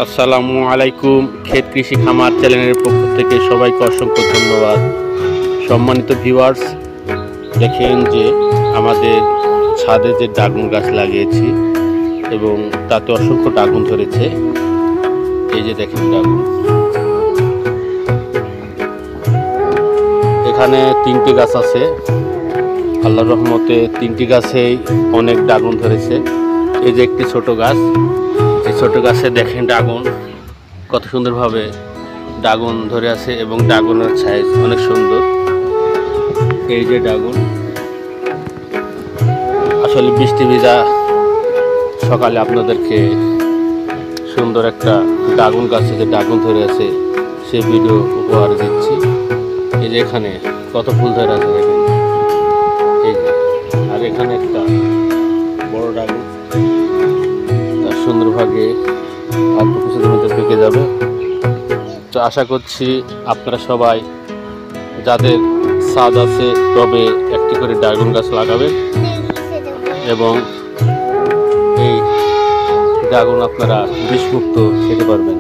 আসসালামু আলাইকুম। ক্ষেত কৃষি খামার চ্যানেলের পক্ষ থেকে সবাইকে অসংখ্য ধন্যবাদ। সম্মানিত ভিউয়ার্স, দেখেন যে আমাদের ছাদে যে ড্রাগন গাছ লাগিয়েছি এবং তাতে অসংখ্য ড্রাগন ধরেছে। এই যে দেখেন ড্রাগন, এখানে 3টি গাছ আছে। আল্লাহর রহমতে 3টি গাছেই অনেক ড্রাগন ধরেছে। এই যে একটি ছোট গাছ, এই ছোট গাছে দেখেন ড্রাগন কত সুন্দরভাবে ড্রাগন ধরে আছে এবং ড্রাগনের সাইজ অনেক সুন্দর। এই যে ড্রাগন, আসলে বৃষ্টি ভেজা সকালে আপনাদেরকে সুন্দর একটা ড্রাগন গাছে যে ড্রাগন ধরে আছে সে ভিডিও উপহার দিচ্ছি। এই যে এখানে কত ফুল ধরে আছে দেখেন, এই যে, আর এখানে একটা বড় ড্রাগন, তার সুন্দরভাবে অল্প কিছুদিনের মধ্যে পেকে যাবে। তো আশা করছি আপনারা সবাই যাদের ছাদ আছে তবে একটি করে ড্রাগন গাছ লাগাবেন এবং এই ড্রাগন আপনারা বিষমুক্ত খেতে পারবেন।